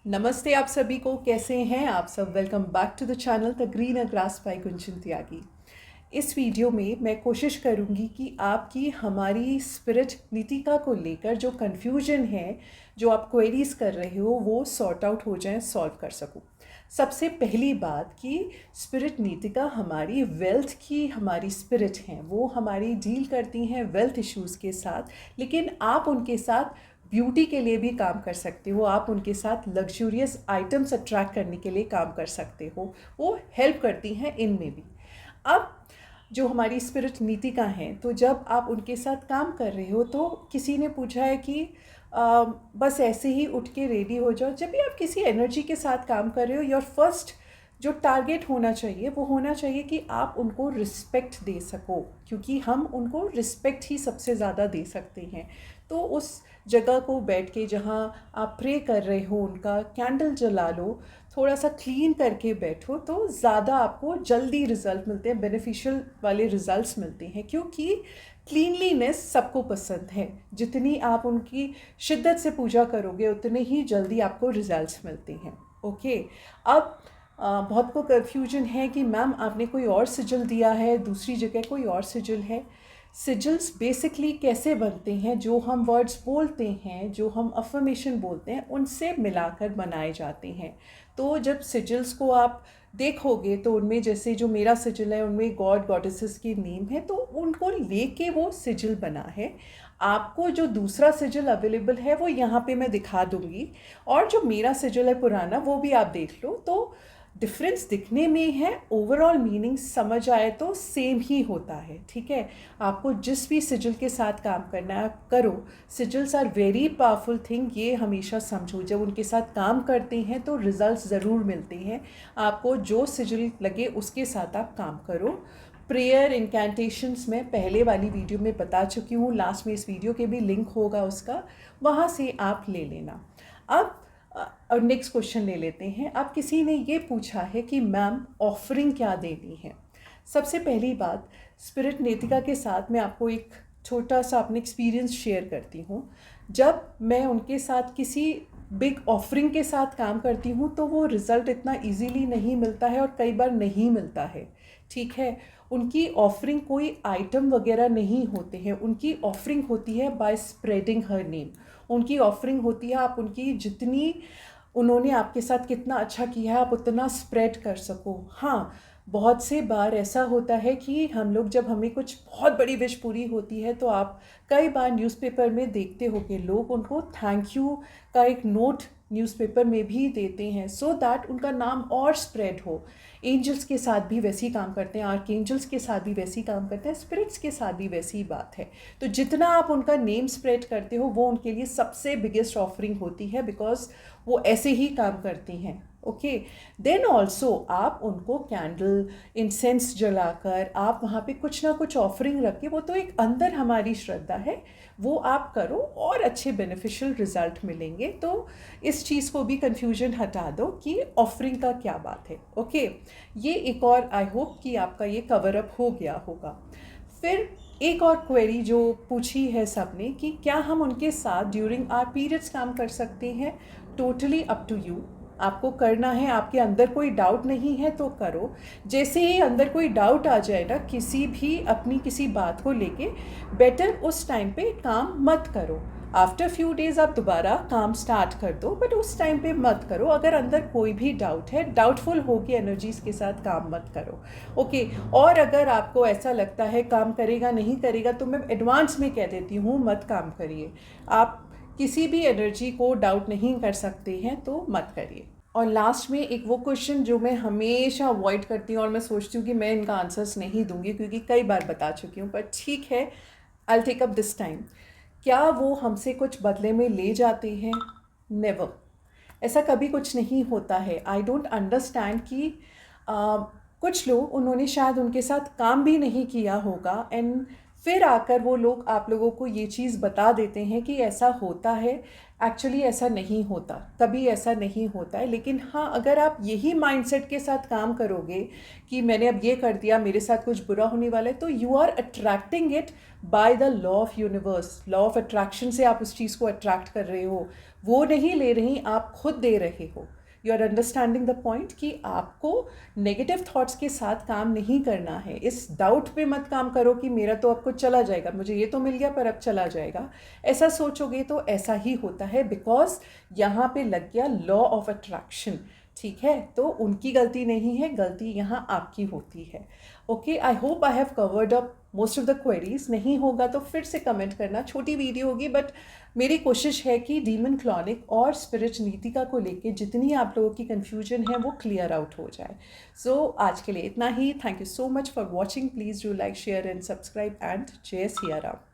नमस्ते आप सभी को, कैसे हैं आप सब। Welcome back to the channel the green grass by Kunchan Tyagi. इस वीडियो में मैं कोशिश करूंगी कि आपकी हमारी स्पिरिट नीतिका को लेकर जो कन्फ्यूजन है, जो आप क्वेरीज कर रहे हो, वो सॉर्ट आउट हो जाए, सॉल्व कर सकूं। सबसे पहली बात कि स्पिरिट नीतिका हमारी वेल्थ की हमारी स्पिरिट हैं, वो हमारी डील करती हैं वेल्थ इश्यूज़ के साथ, लेकिन आप उनके साथ ब्यूटी के लिए भी काम कर सकते हो, आप उनके साथ लग्जूरियस आइटम्स अट्रैक्ट करने के लिए काम कर सकते हो, वो हेल्प करती हैं इनमें भी। अब जो हमारी स्पिरिट नीतिका हैं, तो जब आप उनके साथ काम कर रहे हो तो किसी ने पूछा है कि बस ऐसे ही उठ के रेडी हो जाओ। जब भी आप किसी एनर्जी के साथ काम कर रहे हो, योर फर्स्ट जो टारगेट होना चाहिए वो होना चाहिए कि आप उनको रिस्पेक्ट दे सको, क्योंकि हम उनको रिस्पेक्ट ही सबसे ज़्यादा दे सकते हैं। तो उस जगह को बैठ के जहाँ आप प्रे कर रहे हो, उनका कैंडल जला लो, थोड़ा सा क्लीन करके बैठो, तो ज़्यादा आपको जल्दी रिज़ल्ट मिलते हैं, बेनिफिशियल वाले रिज़ल्ट्स मिलते हैं, क्योंकि क्लीनलीनेस सबको पसंद है। जितनी आप उनकी शिद्दत से पूजा करोगे उतने ही जल्दी आपको रिज़ल्ट्स मिलते हैं। ओके। अब बहुत को कन्फ्यूजन है कि मैम आपने कोई और सिजल दिया है, दूसरी जगह कोई और सिजल है। सिजल्स बेसिकली कैसे बनते हैं, जो हम वर्ड्स बोलते हैं, जो हम अफर्मेशन बोलते हैं, उनसे मिलाकर बनाए जाते हैं। तो जब सिजल्स को आप देखोगे तो उनमें, जैसे जो मेरा सिजल है, उनमें गॉड गॉडेसेस की नेम है, तो उनको लेके वो सिजल बना है। आपको जो दूसरा सिजल अवेलेबल है वो यहाँ पे मैं दिखा दूँगी, और जो मेरा सिजल है पुराना, वो भी आप देख लो। तो डिफरेंस दिखने में है, ओवरऑल मीनिंग समझ आए तो सेम ही होता है। ठीक है, आपको जिस भी सिजल के साथ काम करना है आप करो। सिजल्स आर वेरी पावरफुल थिंग, ये हमेशा समझो। जब उनके साथ काम करते हैं तो रिजल्ट्स ज़रूर मिलते हैं। आपको जो सिजल लगे उसके साथ आप काम करो। प्रेयर इनकैंटेशंस में पहले वाली वीडियो में बता चुकी हूँ, लास्ट में इस वीडियो के भी लिंक होगा उसका, वहाँ से आप ले लेना। अब और नेक्स्ट क्वेश्चन ले लेते हैं। अब किसी ने ये पूछा है कि मैम ऑफरिंग क्या देनी है। सबसे पहली बात, स्पिरिट नेतिका के साथ मैं आपको एक छोटा सा अपना एक्सपीरियंस शेयर करती हूँ। जब मैं उनके साथ किसी बिग ऑफरिंग के साथ काम करती हूँ तो वो रिज़ल्ट इतना इजीली नहीं मिलता है, और कई बार नहीं मिलता है। ठीक है, उनकी ऑफरिंग कोई आइटम वगैरह नहीं होते हैं, उनकी ऑफरिंग होती है बाय स्प्रेडिंग हर नेम। उनकी ऑफरिंग होती है, आप उनकी जितनी उन्होंने आपके साथ कितना अच्छा किया है आप उतना स्प्रेड कर सको। हाँ, बहुत से बार ऐसा होता है कि हम लोग, जब हमें कुछ बहुत बड़ी विश पूरी होती है, तो आप कई बार न्यूज़पेपर में देखते होंगे, लोग उनको थैंक यू का एक नोट न्यूज़पेपर में भी देते हैं, सो दैट उनका नाम और स्प्रेड हो। एंजल्स के साथ भी वैसे ही काम करते हैं, आर्क एंजल्स के साथ भी वैसे ही काम करते हैं, स्पिरिट्स के साथ भी वैसी ही बात है। तो जितना आप उनका नेम स्प्रेड करते हो वो उनके लिए सबसे बिगेस्ट ऑफरिंग होती है, बिकॉज वो ऐसे ही काम करती हैं। ओके, देन ऑल्सो आप उनको कैंडल इंसेंस जलाकर आप वहाँ पे कुछ ना कुछ ऑफरिंग रख के, वो तो एक अंदर हमारी श्रद्धा है, वो आप करो और अच्छे बेनिफिशियल रिजल्ट मिलेंगे। तो इस चीज़ को भी कन्फ्यूजन हटा दो कि ऑफरिंग का क्या बात है। ओके, ये एक और, आई होप कि आपका ये कवर अप हो गया होगा। फिर एक और क्वेरी जो पूछी है सबने कि क्या हम उनके साथ ड्यूरिंग आवर पीरियड्स काम कर सकते हैं। टोटली अप टू यू, आपको करना है। आपके अंदर कोई डाउट नहीं है तो करो। जैसे ही अंदर कोई डाउट आ जाए ना, किसी भी अपनी किसी बात को लेके, बेटर उस टाइम पे काम मत करो। आफ्टर फ्यू डेज आप दोबारा काम स्टार्ट कर दो, बट उस टाइम पे मत करो। अगर अंदर कोई भी डाउट है, डाउटफुल हो के एनर्जीज के साथ काम मत करो। ओके, और अगर आपको ऐसा लगता है काम करेगा नहीं करेगा, तो मैं एडवांस में कह देती हूँ मत काम करिए। आप किसी भी एनर्जी को डाउट नहीं कर सकते हैं तो मत करिए। और लास्ट में एक वो क्वेश्चन जो मैं हमेशा अवॉइड करती हूँ, और मैं सोचती हूँ कि मैं इनका आंसर्स नहीं दूंगी क्योंकि कई बार बता चुकी हूँ, पर ठीक है, I will take up this time. क्या वो हमसे कुछ बदले में ले जाते हैं? नेवर, ऐसा कभी कुछ नहीं होता है। आई डोंट अंडरस्टैंड कि कुछ लोग, उन्होंने शायद उनके साथ काम भी नहीं किया होगा, एंड फिर आकर वो लोग आप लोगों को ये चीज़ बता देते हैं कि ऐसा होता है। एक्चुअली ऐसा नहीं होता, कभी ऐसा नहीं होता है। लेकिन हाँ, अगर आप यही माइंडसेट के साथ काम करोगे कि मैंने अब ये कर दिया, मेरे साथ कुछ बुरा होने वाला है, तो you are attracting it by the law of universe. Law of attraction से आप उस चीज़ को अट्रैक्ट कर रहे हो। वो नहीं ले रही, आप खुद दे रहे हो। You are understanding the point कि आपको नेगेटिव थॉट्स के साथ काम नहीं करना है। इस डाउट पे मत काम करो कि मेरा तो अब कुछ चला जाएगा, मुझे ये तो मिल गया पर अब चला जाएगा। ऐसा सोचोगे तो ऐसा ही होता है, बिकॉज यहाँ पे लग गया लॉ ऑफ अट्रैक्शन। ठीक है, तो उनकी गलती नहीं है, गलती यहाँ आपकी होती है। Okay, I hope I have covered up most of the queries. नहीं होगा तो फिर से कमेंट करना, छोटी वीडियो होगी बट मेरी कोशिश है कि डीमन क्लॉनिक और स्पिरिट नीतिका को लेके जितनी आप लोगों की कन्फ्यूजन है वो क्लियर आउट हो जाए। सो आज के लिए इतना ही। Thank you so much for watching. Please do like, share and subscribe and जय सिया राम।